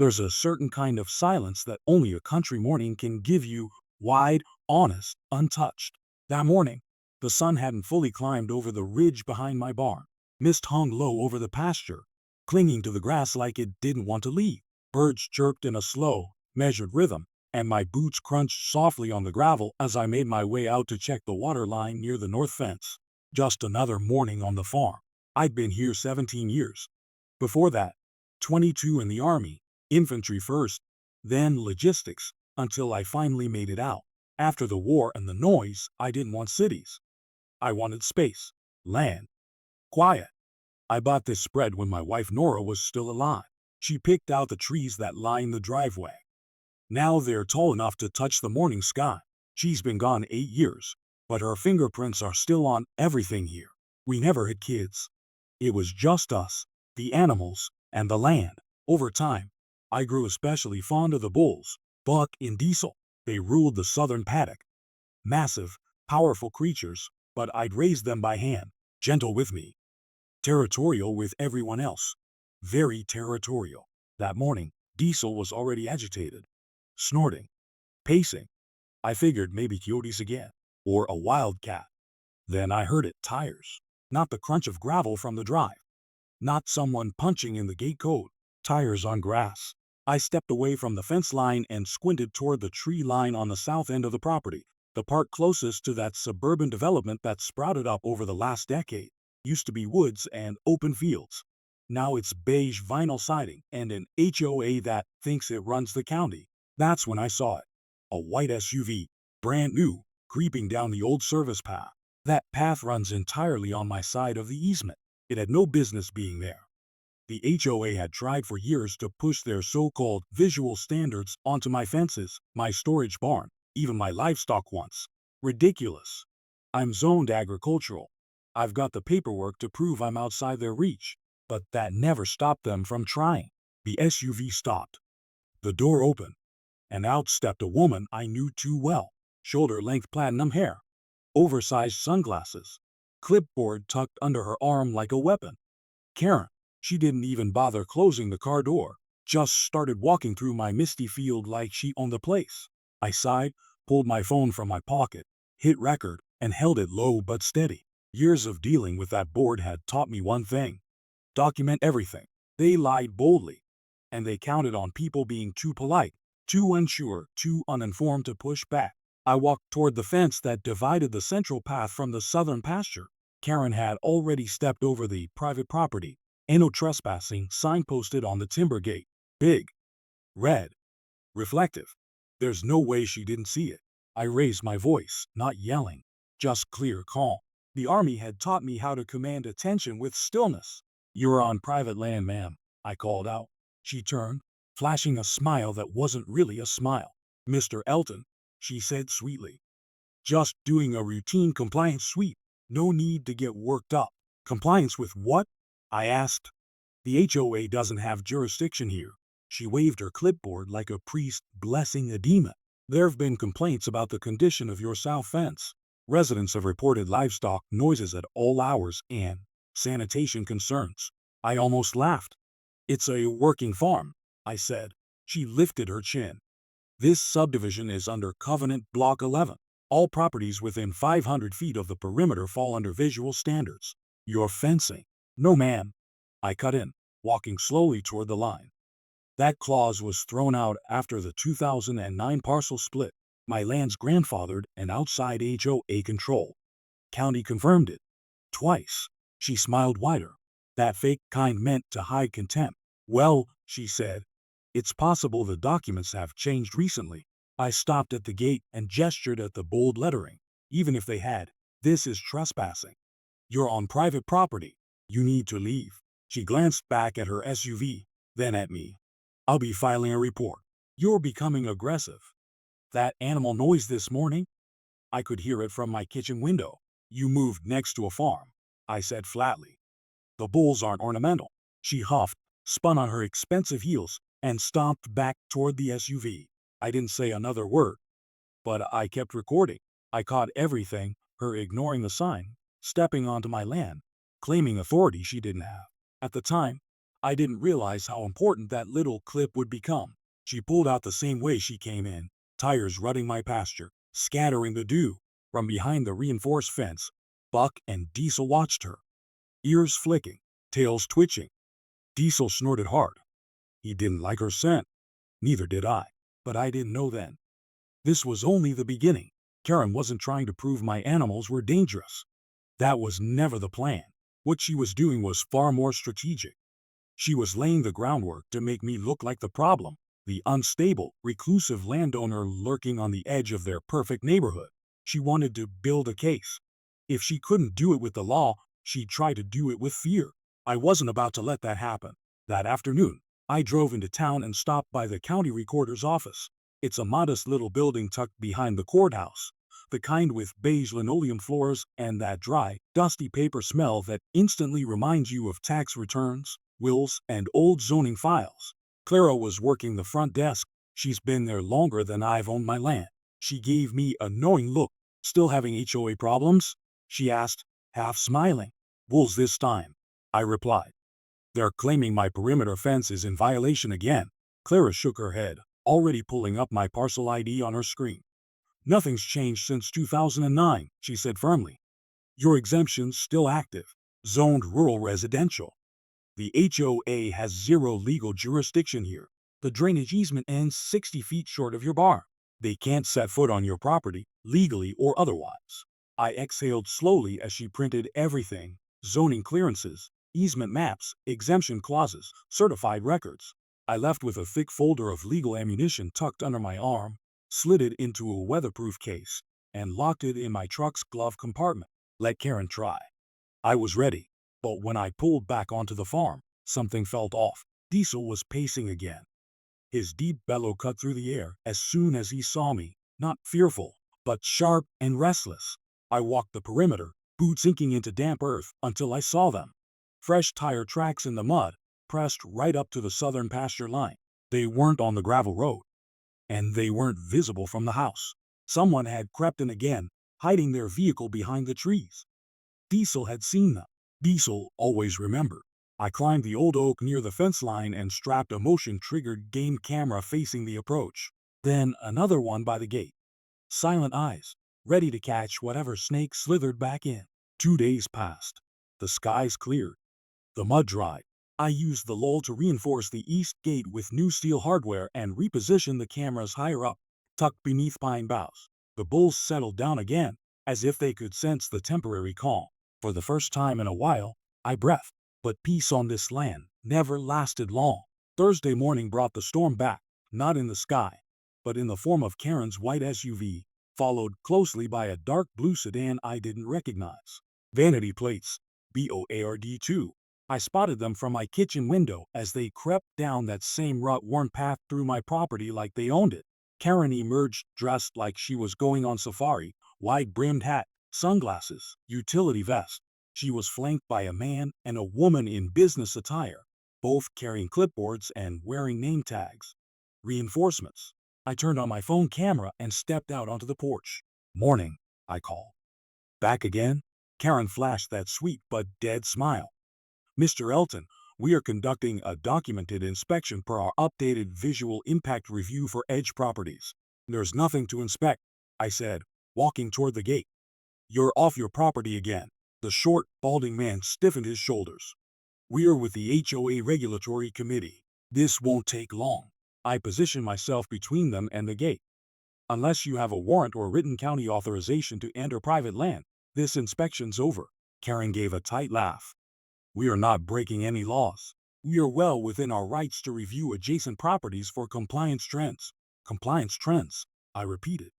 There's a certain kind of silence that only a country morning can give you, wide, honest, untouched. That morning, the sun hadn't fully climbed over the ridge behind my barn. Mist hung low over the pasture, clinging to the grass like it didn't want to leave. Birds chirped in a slow, measured rhythm, and my boots crunched softly on the gravel as I made my way out to check the water line near the north fence. Just another morning on the farm. I'd been here 17 years. Before that, 22 in the Army, infantry first, then logistics, until I finally made it out. After the war and the noise, I didn't want cities. I wanted space, land, quiet. I bought this spread when my wife Nora was still alive. She picked out the trees that line the driveway. Now they're tall enough to touch the morning sky. She's been gone 8 years, but her fingerprints are still on everything here. We never had kids. It was just us, the animals, and the land. Over time, I grew especially fond of the bulls, Buck and Diesel. They ruled the southern paddock. Massive, powerful creatures, but I'd raised them by hand, gentle with me, territorial with everyone else. Very territorial. That morning, Diesel was already agitated, snorting, pacing. I figured maybe coyotes again, or a wildcat. Then I heard it, tires. Not the crunch of gravel from the drive. Not someone punching in the gate code. Tires on grass. I stepped away from the fence line and squinted toward the tree line on the south end of the property, the part closest to that suburban development that sprouted up over the last decade. Used to be woods and open fields. Now it's beige vinyl siding and an HOA that thinks it runs the county. That's when I saw it. A white SUV, brand new, creeping down the old service path. That path runs entirely on my side of the easement. It had no business being there. The HOA had tried for years to push their so-called visual standards onto my fences, my storage barn, even my livestock once. Ridiculous. I'm zoned agricultural. I've got the paperwork to prove I'm outside their reach, but that never stopped them from trying. The SUV stopped. The door opened, and out stepped a woman I knew too well. Shoulder-length platinum hair, oversized sunglasses, clipboard tucked under her arm like a weapon. Karen. She didn't even bother closing the car door, just started walking through my misty field like she owned the place. I sighed, pulled my phone from my pocket, hit record, and held it low but steady. Years of dealing with that board had taught me one thing: document everything. They lied boldly, and they counted on people being too polite, too unsure, too uninformed to push back. I walked toward the fence that divided the central path from the southern pasture. Karen had already stepped over the private property. "No trespassing" sign posted on the timber gate. Big, red, reflective. There's no way she didn't see it. I raised my voice, not yelling, just clear, calm. The Army had taught me how to command attention with stillness. "You're on private land, ma'am," I called out. She turned, flashing a smile that wasn't really a smile. "Mr. Elton," she said sweetly. "Just doing a routine compliance sweep. No need to get worked up." "Compliance with what?" I asked. "The HOA doesn't have jurisdiction here." She waved her clipboard like a priest blessing a demon. "There've been complaints about the condition of your south fence. Residents have reported livestock noises at all hours and sanitation concerns." I almost laughed. "It's a working farm," I said. She lifted her chin. "This subdivision is under Covenant Block 11. All properties within 500 feet of the perimeter fall under visual standards. Your fencing." "No, ma'am," I cut in, walking slowly toward the line. "That clause was thrown out after the 2009 parcel split. My land's grandfathered and outside HOA control. County confirmed it. Twice." She smiled wider. That fake kind meant to hide contempt. "Well," she said, "it's possible the documents have changed recently." I stopped at the gate and gestured at the bold lettering. "Even if they had, this is trespassing. You're on private property. You need to leave." She glanced back at her SUV, then at me. "I'll be filing a report. You're becoming aggressive." "That animal noise this morning? I could hear it from my kitchen window." "You moved next to a farm," I said flatly. "The bulls aren't ornamental." She huffed, spun on her expensive heels, and stomped back toward the SUV. I didn't say another word, but I kept recording. I caught everything: her ignoring the sign, stepping onto my land, claiming authority she didn't have. At the time, I didn't realize how important that little clip would become. She pulled out the same way she came in, tires rutting my pasture, scattering the dew. From behind the reinforced fence, Buck and Diesel watched her, ears flicking, tails twitching. Diesel snorted hard. He didn't like her scent. Neither did I. But I didn't know then. This was only the beginning. Karen wasn't trying to prove my animals were dangerous. That was never the plan. What she was doing was far more strategic. She was laying the groundwork to make me look like the problem, the unstable, reclusive landowner lurking on the edge of their perfect neighborhood. She wanted to build a case. If she couldn't do it with the law, she'd try to do it with fear. I wasn't about to let that happen. That afternoon, I drove into town and stopped by the county recorder's office. It's a modest little building tucked behind the courthouse, the kind with beige linoleum floors and that dry, dusty paper smell that instantly reminds you of tax returns, wills, and old zoning files. Clara was working the front desk. She's been there longer than I've owned my land. She gave me a knowing look. "Still having HOA problems?" she asked, half smiling. "Wolves this time," I replied. "They're claiming my perimeter fence is in violation again." Clara shook her head, already pulling up my parcel ID on her screen. "Nothing's changed since 2009, she said firmly. "Your exemption's still active. Zoned rural residential. The HOA has zero legal jurisdiction here. The drainage easement ends 60 feet short of your barn. They can't set foot on your property, legally or otherwise." I exhaled slowly as she printed everything: zoning clearances, easement maps, exemption clauses, certified records. I left with a thick folder of legal ammunition tucked under my arm, slid it into a weatherproof case, and locked it in my truck's glove compartment. Let Karen try. I was ready, but when I pulled back onto the farm, something felt off. Diesel was pacing again. His deep bellow cut through the air as soon as he saw me, not fearful, but sharp and restless. I walked the perimeter, boots sinking into damp earth, until I saw them. Fresh tire tracks in the mud, pressed right up to the southern pasture line. They weren't on the gravel road, and they weren't visible from the house. Someone had crept in again, hiding their vehicle behind the trees. Diesel had seen them. Diesel always remembered. I climbed the old oak near the fence line and strapped a motion-triggered game camera facing the approach. Then another one by the gate. Silent eyes, ready to catch whatever snake slithered back in. 2 days passed. The skies cleared. The mud dried. I used the lull to reinforce the east gate with new steel hardware and reposition the cameras higher up, tucked beneath pine boughs. The bulls settled down again, as if they could sense the temporary calm. For the first time in a while, I breathed. But peace on this land never lasted long. Thursday morning brought the storm back, not in the sky, but in the form of Karen's white SUV, followed closely by a dark blue sedan I didn't recognize. Vanity plates, BOARD2. I spotted them from my kitchen window as they crept down that same rut-worn path through my property like they owned it. Karen emerged dressed like she was going on safari, wide-brimmed hat, sunglasses, utility vest. She was flanked by a man and a woman in business attire, both carrying clipboards and wearing name tags. Reinforcements. I turned on my phone camera and stepped out onto the porch. "Morning," I called. "Back again?" Karen flashed that sweet but dead smile. "Mr. Elton, we are conducting a documented inspection per our updated visual impact review for Edge Properties." "There's nothing to inspect," I said, walking toward the gate. "You're off your property again." The short, balding man stiffened his shoulders. "We're with the HOA Regulatory Committee. This won't take long." I positioned myself between them and the gate. "Unless you have a warrant or written county authorization to enter private land, this inspection's over." Karen gave a tight laugh. "We are not breaking any laws. We are well within our rights to review adjacent properties for compliance trends." "Compliance trends," I repeated.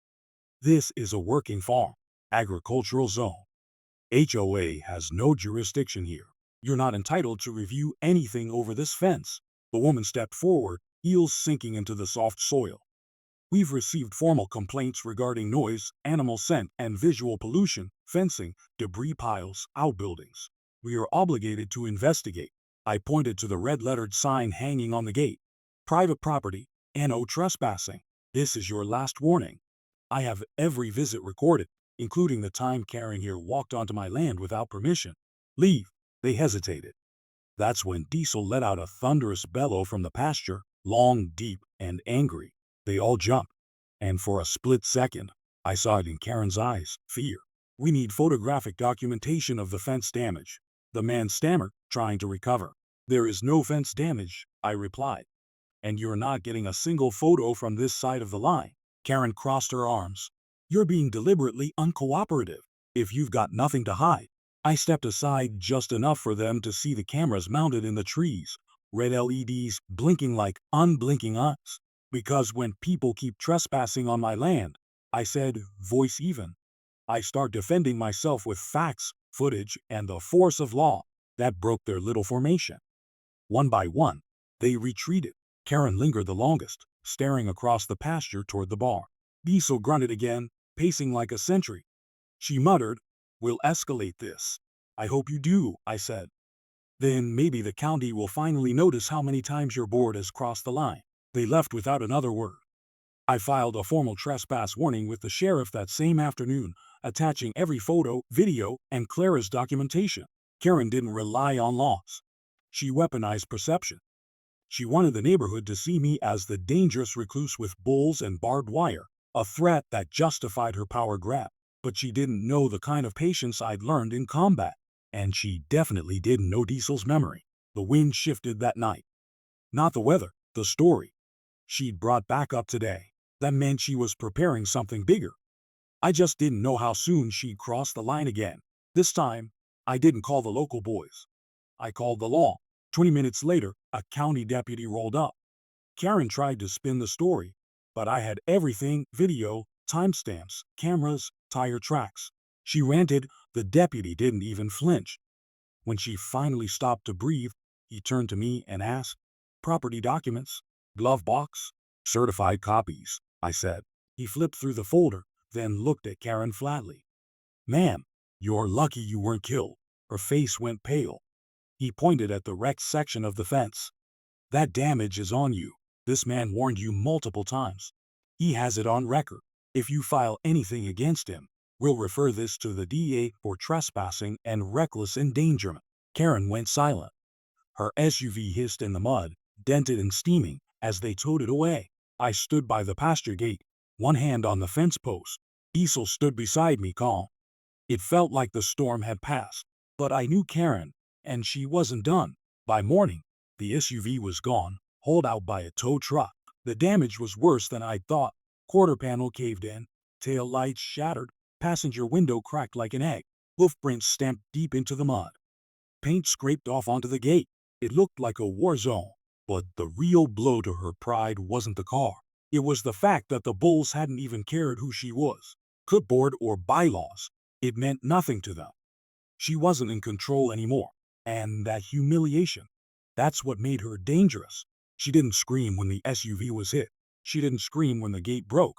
"This is a working farm, agricultural zone. HOA has no jurisdiction here. You're not entitled to review anything over this fence." The woman stepped forward, heels sinking into the soft soil. "We've received formal complaints regarding noise, animal scent, and visual pollution, fencing, debris piles, outbuildings. We are obligated to investigate." I pointed to the red-lettered sign hanging on the gate. "Private property, no trespassing. This is your last warning." I have every visit recorded, including the time Karen here walked onto my land without permission. "Leave." They hesitated. That's when Diesel let out a thunderous bellow from the pasture, long, deep, and angry. They all jumped, and for a split second, I saw it in Karen's eyes, fear. We need photographic documentation of the fence damage. The man stammered, trying to recover. There is no fence damage, I replied. And you're not getting a single photo from this side of the line. Karen crossed her arms. You're being deliberately uncooperative. If you've got nothing to hide. I stepped aside just enough for them to see the cameras mounted in the trees, red LEDs blinking like unblinking eyes. Because when people keep trespassing on my land, I said, voice even, I start defending myself with facts, footage, and the force of law. That broke their little formation. One by one, they retreated. Karen lingered the longest, staring across the pasture toward the bar. Diesel grunted again, pacing like a sentry. She muttered, we'll escalate this. I hope you do, I said. Then maybe the county will finally notice how many times your board has crossed the line. They left without another word. I filed a formal trespass warning with the sheriff that same afternoon, attaching every photo, video, and Clara's documentation. Karen didn't rely on laws. She weaponized perception. She wanted the neighborhood to see me as the dangerous recluse with bulls and barbed wire, a threat that justified her power grab. But she didn't know the kind of patience I'd learned in combat. And she definitely didn't know Diesel's memory. The wind shifted that night. Not the weather, the story. She'd brought back up today. That meant she was preparing something bigger. I just didn't know how soon she'd cross the line again. This time, I didn't call the local boys. I called the law. 20 minutes later, a county deputy rolled up. Karen tried to spin the story, but I had everything, video, timestamps, cameras, tire tracks. She ranted, the deputy didn't even flinch. When she finally stopped to breathe, he turned to me and asked, property documents, glove box, certified copies, I said. He flipped through the folder, then looked at Karen flatly. Ma'am, you're lucky you weren't killed. Her face went pale. He pointed at the wrecked section of the fence. That damage is on you. This man warned you multiple times. He has it on record. If you file anything against him, we'll refer this to the DA for trespassing and reckless endangerment. Karen went silent. Her SUV hissed in the mud, dented and steaming, as they towed it away. I stood by the pasture gate, one hand on the fence post. Diesel stood beside me calm. It felt like the storm had passed, but I knew Karen, and she wasn't done. By morning, the SUV was gone, hauled out by a tow truck. The damage was worse than I'd thought. Quarter panel caved in, tail lights shattered, passenger window cracked like an egg, hoof prints stamped deep into the mud. Paint scraped off onto the gate. It looked like a war zone. But the real blow to her pride wasn't the car. It was the fact that the bulls hadn't even cared who she was. Clipboard or bylaws. It meant nothing to them. She wasn't in control anymore. And that humiliation, that's what made her dangerous. She didn't scream when the SUV was hit. She didn't scream when the gate broke.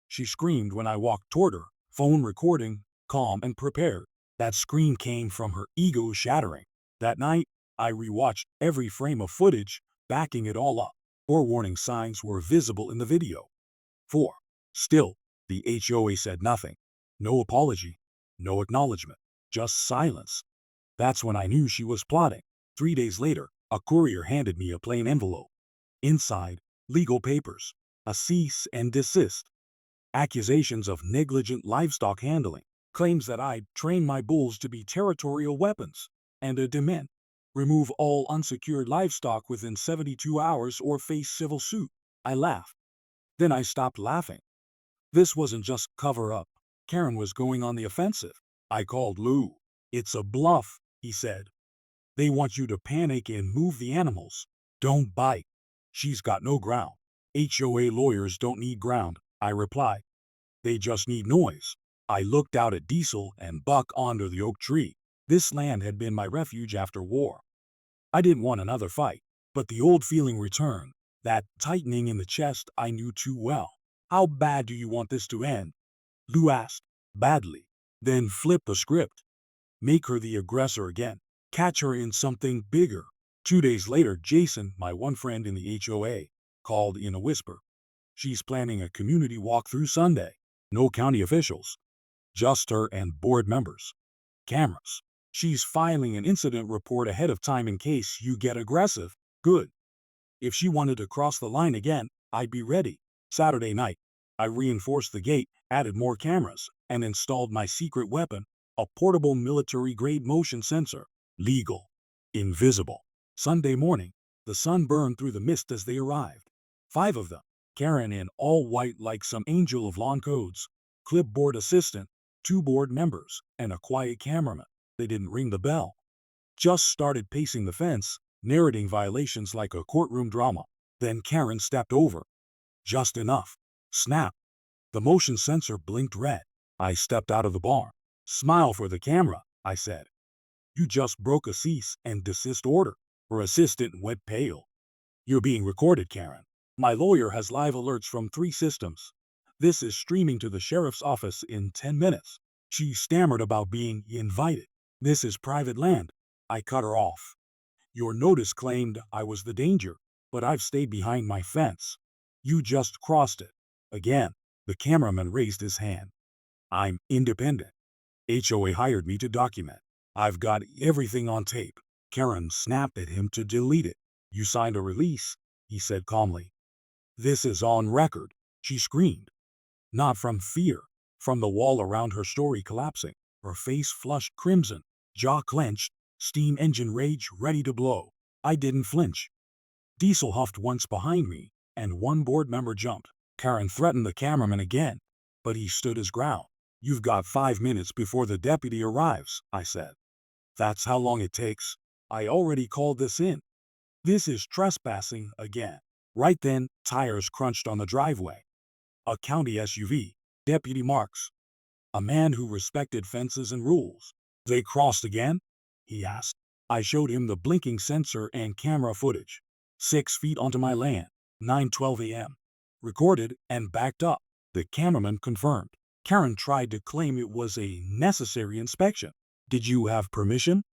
She screamed when I walked toward her, phone recording, calm and prepared. That scream came from her ego shattering. That night, I rewatched every frame of footage, backing it all up. 4 warning signs were visible in the video. 4. Still, the HOA said nothing. No apology, no acknowledgement, just silence. That's when I knew she was plotting. 3 days later, a courier handed me a plain envelope. Inside, legal papers, a cease and desist, accusations of negligent livestock handling, claims that I'd trained my bulls to be territorial weapons, and a demand. Remove all unsecured livestock within 72 hours or face civil suit. I laughed. Then I stopped laughing. This wasn't just cover-up. Karen was going on the offensive. I called Lou. It's a bluff, he said. They want you to panic and move the animals. Don't bite. She's got no ground. HOA lawyers don't need ground, I replied. They just need noise. I looked out at Diesel and Buck under the oak tree. This land had been my refuge after war. I didn't want another fight, but the old feeling returned, that tightening in the chest I knew too well. How bad do you want this to end? Lou asked. Badly. Then flip the script. Make her the aggressor again. Catch her in something bigger. 2 days later, Jason, my one friend in the HOA, called in a whisper. She's planning a community walkthrough Sunday. No county officials. Just her and board members. Cameras. She's filing an incident report ahead of time in case you get aggressive. Good. If she wanted to cross the line again, I'd be ready. Saturday night, I reinforced the gate, added more cameras, and installed my secret weapon, a portable military-grade motion sensor. Legal. Invisible. Sunday morning, the sun burned through the mist as they arrived. 5 of them, Karen in all white like some angel of lawn codes, clipboard assistant, 2 board members, and a quiet cameraman. They didn't ring the bell. Just started pacing the fence, narrating violations like a courtroom drama. Then Karen stepped over. Just enough. Snap. The motion sensor blinked red. I stepped out of the barn. Smile for the camera, I said. You just broke a cease and desist order. Her assistant went pale. You're being recorded, Karen. My lawyer has live alerts from 3 systems. This is streaming to the sheriff's office in 10 minutes. She stammered about being invited. This is private land. I cut her off. Your notice claimed I was the danger, but I've stayed behind my fence. You just crossed it. Again, the cameraman raised his hand. I'm independent. HOA hired me to document. I've got everything on tape. Karen snapped at him to delete it. You signed a release, he said calmly. This is on record, she screamed. Not from fear, from the wall around her story collapsing, her face flushed crimson, jaw clenched, steam engine rage ready to blow. I didn't flinch. Diesel huffed once behind me, and 1 board member jumped. Karen threatened the cameraman again, but he stood his ground. You've got 5 minutes before the deputy arrives, I said. That's how long it takes. I already called this in. This is trespassing again. Right then, tires crunched on the driveway. A county SUV, Deputy Marks. A man who respected fences and rules. They crossed again? He asked. I showed him the blinking sensor and camera footage. 6 feet onto my land, 9:12 a.m. Recorded and backed up. The cameraman confirmed. Karen tried to claim it was a necessary inspection. Did you have permission?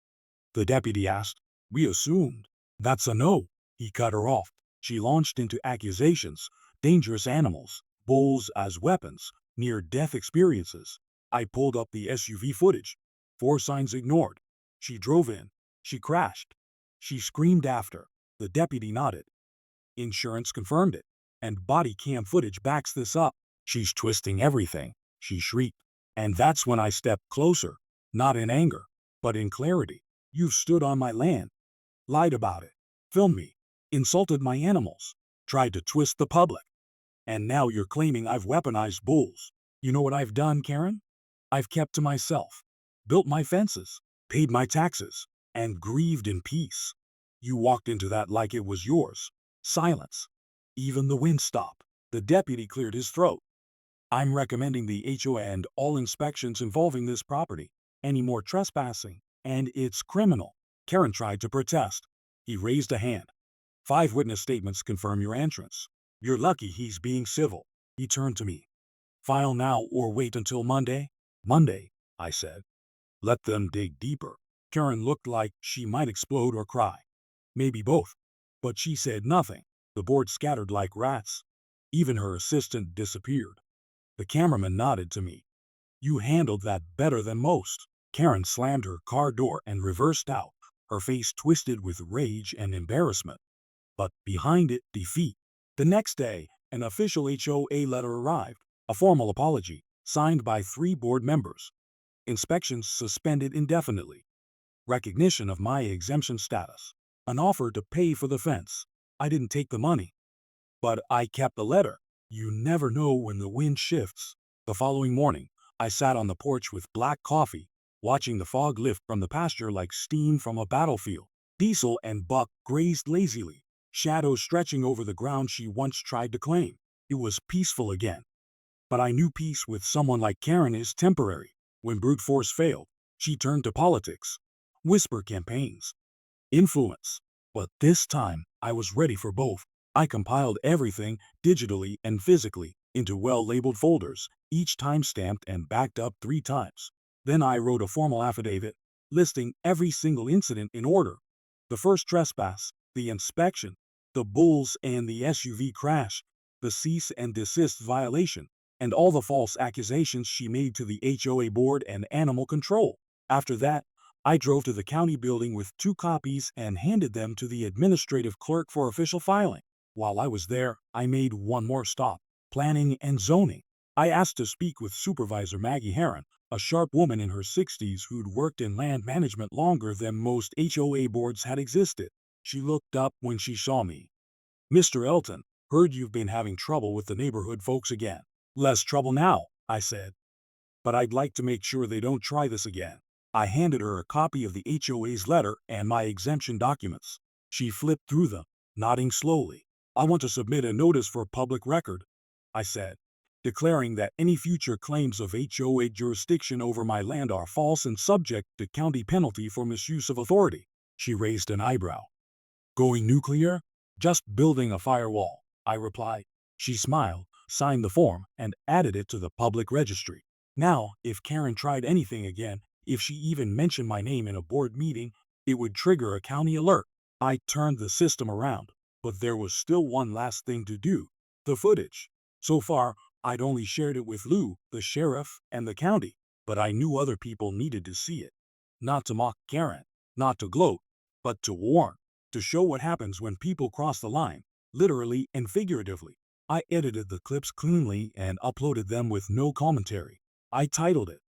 The deputy asked. We assumed. That's a no. He cut her off. She launched into accusations, dangerous animals, bulls as weapons, near-death experiences. I pulled up the SUV footage. 4 signs ignored. She drove in. She crashed. She screamed after. The deputy nodded. Insurance confirmed it. And body cam footage backs this up. She's twisting everything, she shrieked. And that's when I stepped closer, not in anger, but in clarity. You've stood on my land, lied about it, filmed me, insulted my animals, tried to twist the public. And now you're claiming I've weaponized bulls. You know what I've done, Karen? I've kept to myself, built my fences, paid my taxes, and grieved in peace. You walked into that like it was yours. Silence. Even the wind stopped. The deputy cleared his throat. I'm recommending the HOA and all inspections involving this property. Any more trespassing, and it's criminal. Karen tried to protest. He raised a hand. 5 witness statements confirm your entrance. You're lucky he's being civil. He turned to me. File now or wait until Monday? Monday, I said. Let them dig deeper. Karen looked like she might explode or cry. Maybe both. But she said nothing. The board scattered like rats. Even her assistant disappeared. The cameraman nodded to me. You handled that better than most. Karen slammed her car door and reversed out, her face twisted with rage and embarrassment. But behind it, defeat. The next day, an official HOA letter arrived, a formal apology, signed by 3 board members. Inspections suspended indefinitely. Recognition of my exemption status. An offer to pay for the fence. I didn't take the money, but I kept the letter. You never know when the wind shifts. The following morning, I sat on the porch with black coffee, watching the fog lift from the pasture like steam from a battlefield. Diesel and Buck grazed lazily, shadows stretching over the ground she once tried to claim. It was peaceful again. But I knew peace with someone like Karen is temporary. When brute force failed, she turned to politics, whisper campaigns, influence. But this time, I was ready for both. I compiled everything, digitally and physically, into well-labeled folders, each time-stamped and backed up 3 times. Then I wrote a formal affidavit, listing every single incident in order. The first trespass, the inspection, the bulls and the SUV crash, the cease and desist violation, and all the false accusations she made to the HOA board and animal control. After that, I drove to the county building with 2 copies and handed them to the administrative clerk for official filing. While I was there, I made one more stop: planning and zoning. I asked to speak with Supervisor Maggie Heron, a sharp woman in her 60s who'd worked in land management longer than most HOA boards had existed. She looked up when she saw me. "Mr. Elton, heard you've been having trouble with the neighborhood folks again." "Less trouble now," I said, "but I'd like to make sure they don't try this again." I handed her a copy of the HOA's letter and my exemption documents. She flipped through them, nodding slowly. "I want to submit a notice for public record," I said, "declaring that any future claims of HOA jurisdiction over my land are false and subject to county penalty for misuse of authority." She raised an eyebrow. "Going nuclear?" "Just building a firewall," I replied. She smiled, signed the form, and added it to the public registry. Now, if Karen tried anything again, if she even mentioned my name in a board meeting, it would trigger a county alert. I turned the system around, but there was still one last thing to do: the footage. So far, I'd only shared it with Lou, the sheriff, and the county, but I knew other people needed to see it. Not to mock Karen, not to gloat, but to warn, to show what happens when people cross the line, literally and figuratively. I edited the clips cleanly and uploaded them with no commentary. I titled it,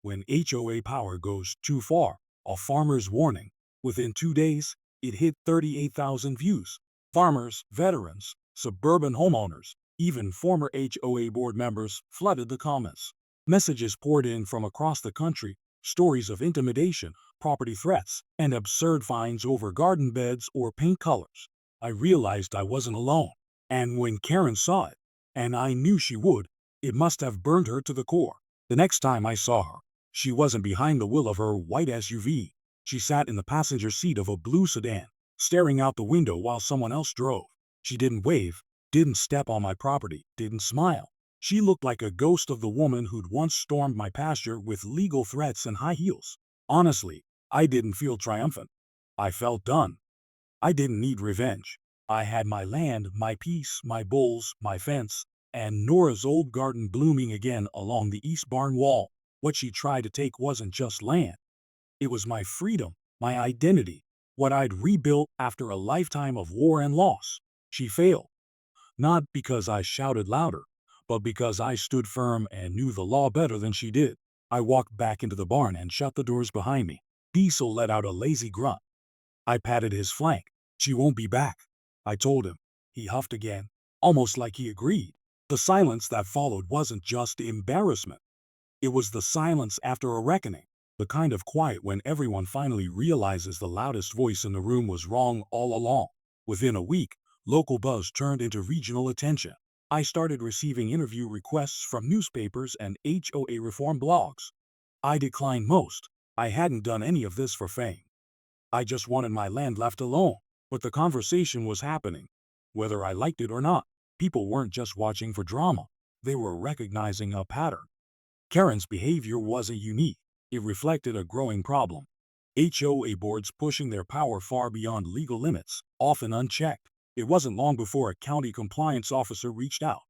"When HOA Power Goes Too Far, A Farmer's Warning." Within 2 days, it hit 38,000 views. Farmers, veterans, suburban homeowners, even former HOA board members flooded the comments. Messages poured in from across the country, stories of intimidation, property threats, and absurd fines over garden beds or paint colors. I realized I wasn't alone. And when Karen saw it, and I knew she would, it must have burned her to the core. The next time I saw her, she wasn't behind the wheel of her white SUV. She sat in the passenger seat of a blue sedan, staring out the window while someone else drove. She didn't wave, didn't step on my property, didn't smile. She looked like a ghost of the woman who'd once stormed my pasture with legal threats and high heels. Honestly, I didn't feel triumphant. I felt done. I didn't need revenge. I had my land, my peace, my bulls, my fence, and Nora's old garden blooming again along the east barn wall. What she tried to take wasn't just land. It was my freedom, my identity, what I'd rebuilt after a lifetime of war and loss. She failed. Not because I shouted louder, but because I stood firm and knew the law better than she did. I walked back into the barn and shut the doors behind me. Diesel let out a lazy grunt. I patted his flank. "She won't be back," I told him. He huffed again, almost like he agreed. The silence that followed wasn't just embarrassment. It was the silence after a reckoning, the kind of quiet when everyone finally realizes the loudest voice in the room was wrong all along. Within a week, local buzz turned into regional attention. I started receiving interview requests from newspapers and HOA reform blogs. I declined most. I hadn't done any of this for fame. I just wanted my land left alone. But the conversation was happening. Whether I liked it or not, people weren't just watching for drama. They were recognizing a pattern. Karen's behavior wasn't unique. It reflected a growing problem: HOA boards pushing their power far beyond legal limits, often unchecked. It wasn't long before a county compliance officer reached out.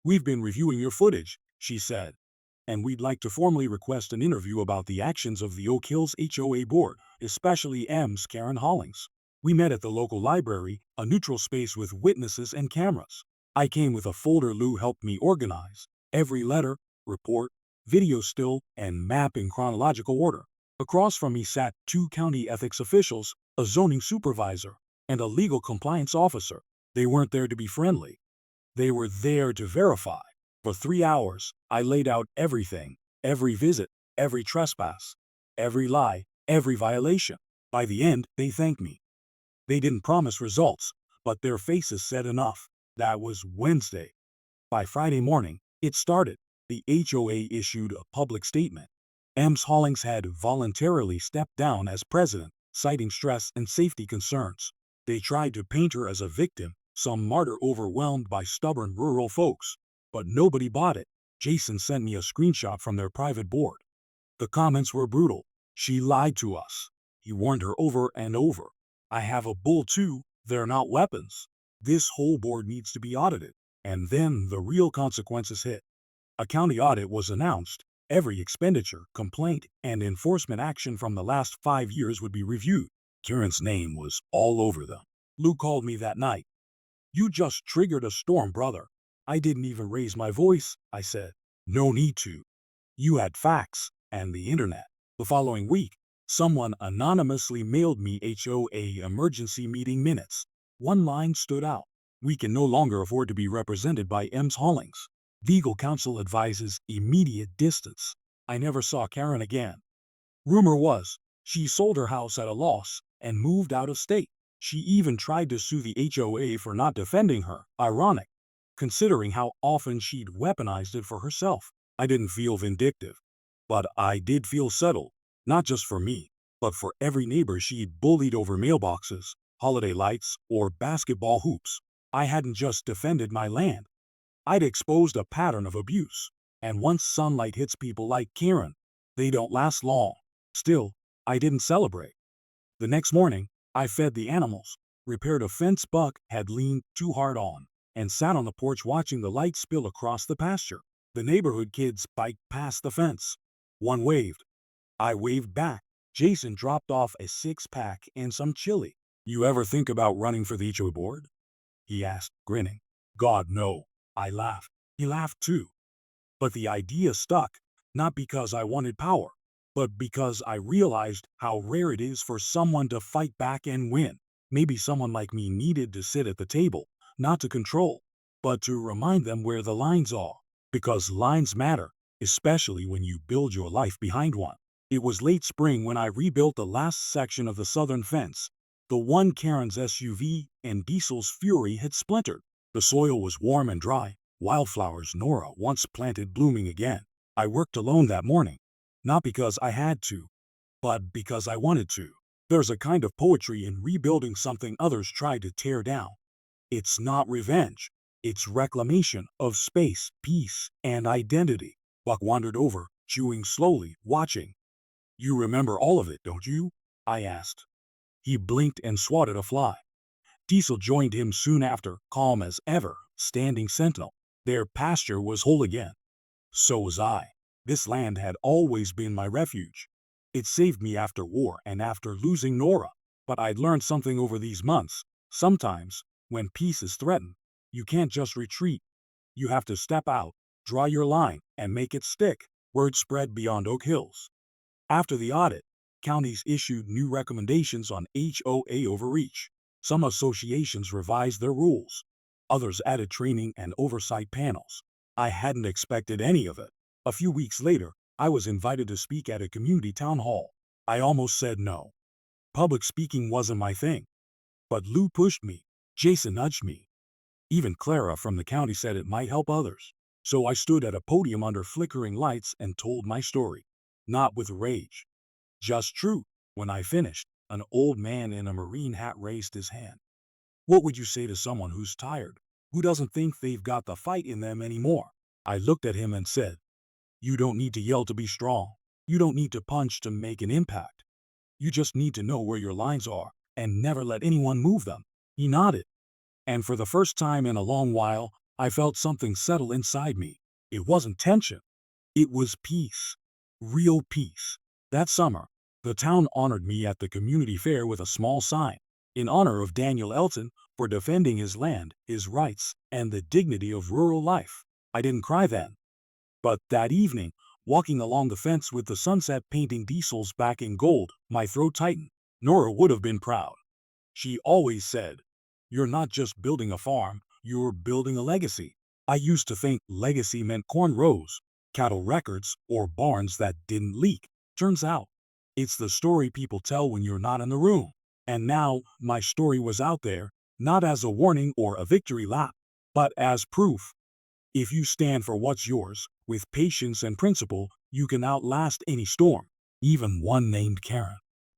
"We've been reviewing your footage," she said, "and we'd like to formally request an interview about the actions of the Oak Hills HOA board, especially M's Karen Hollings." We met at the local library, a neutral space with witnesses and cameras. I came with a folder Lou helped me organize: every letter, report, video still, and map in chronological order. Across from me sat 2 county ethics officials, a zoning supervisor, and a legal compliance officer. They weren't there to be friendly. They were there to verify. For 3 hours, I laid out everything: every visit, every trespass, every lie, every violation. By the end, they thanked me. They didn't promise results, but their faces said enough. That was Wednesday. By Friday morning, it started. The HOA issued a public statement. M's Hollings had voluntarily stepped down as president, citing stress and safety concerns. They tried to paint her as a victim, some martyr overwhelmed by stubborn rural folks. But nobody bought it. Jason sent me a screenshot from their private board. The comments were brutal. "She lied to us." He warned her over and over. "I have a bull too. They're not weapons." This whole board needs to be audited. And then the real consequences hit. A county audit was announced. Every expenditure, complaint, and enforcement action from the last 5 years would be reviewed. Karen's name was all over them. Lou called me that night. "You just triggered a storm, brother." "I didn't even raise my voice," I said. "No need to. You had facts and the internet." The following week, someone anonymously mailed me HOA emergency meeting minutes. One line stood out. "We can no longer afford to be represented by M's Hollings. Legal counsel advises immediate distance." I never saw Karen again. Rumor was she sold her house at a loss and moved out of state. She even tried to sue the HOA for not defending her. Ironic, considering how often she'd weaponized it for herself. I didn't feel vindictive, but I did feel settled, not just for me, but for every neighbor she'd bullied over mailboxes, holiday lights, or basketball hoops. I hadn't just defended my land. I'd exposed a pattern of abuse. And once sunlight hits people like Karen, they don't last long. Still, I didn't celebrate. The next morning, I fed the animals, repaired a fence Buck had leaned too hard on, and sat on the porch watching the light spill across the pasture. The neighborhood kids biked past the fence. One waved. I waved back. Jason dropped off a six-pack and some chili. "You ever think about running for the HOA board?" he asked, grinning. "God, no." I laughed. He laughed too. But the idea stuck, not because I wanted power, but because I realized how rare it is for someone to fight back and win. Maybe someone like me needed to sit at the table, not to control, but to remind them where the lines are. Because lines matter, especially when you build your life behind one. It was late spring when I rebuilt the last section of the southern fence. The one Karen's SUV and Diesel's Fury had splintered. The soil was warm and dry, wildflowers Nora once planted blooming again. I worked alone that morning, not because I had to, but because I wanted to. There's a kind of poetry in rebuilding something others tried to tear down. It's not revenge. It's reclamation of space, peace, and identity. Buck wandered over, chewing slowly, watching. "You remember all of it, don't you?" I asked. He blinked and swatted a fly. Diesel joined him soon after, calm as ever, standing sentinel. Their pasture was whole again. So was I. This land had always been my refuge. It saved me after war and after losing Nora. But I'd learned something over these months. Sometimes, when peace is threatened, you can't just retreat. You have to step out, draw your line, and make it stick. Word spread beyond Oak Hills. After the audit, counties issued new recommendations on HOA overreach. Some associations revised their rules. Others added training and oversight panels. I hadn't expected any of it. A few weeks later, I was invited to speak at a community town hall. I almost said no. Public speaking wasn't my thing. But Lou pushed me. Jason nudged me. Even Clara from the county said it might help others. So I stood at a podium under flickering lights and told my story. Not with rage. Just truth. When I finished, an old man in a Marine hat raised his hand. "What would you say to someone who's tired, who doesn't think they've got the fight in them anymore?" I looked at him and said, "You don't need to yell to be strong. You don't need to punch to make an impact. You just need to know where your lines are and never let anyone move them." He nodded. And for the first time in a long while, I felt something settle inside me. It wasn't tension. It was peace. Real peace. That summer, the town honored me at the community fair with a small sign, in honor of Daniel Elton for defending his land, his rights, and the dignity of rural life. I didn't cry then. But that evening, walking along the fence with the sunset painting Diesel's back in gold, my throat tightened. Nora would have been proud. She always said, "You're not just building a farm, you're building a legacy." I used to think legacy meant cornrows, cattle records, or barns that didn't leak. Turns out, it's the story people tell when you're not in the room. And now, my story was out there, not as a warning or a victory lap, but as proof. If you stand for what's yours, with patience and principle, you can outlast any storm, even one named Karen.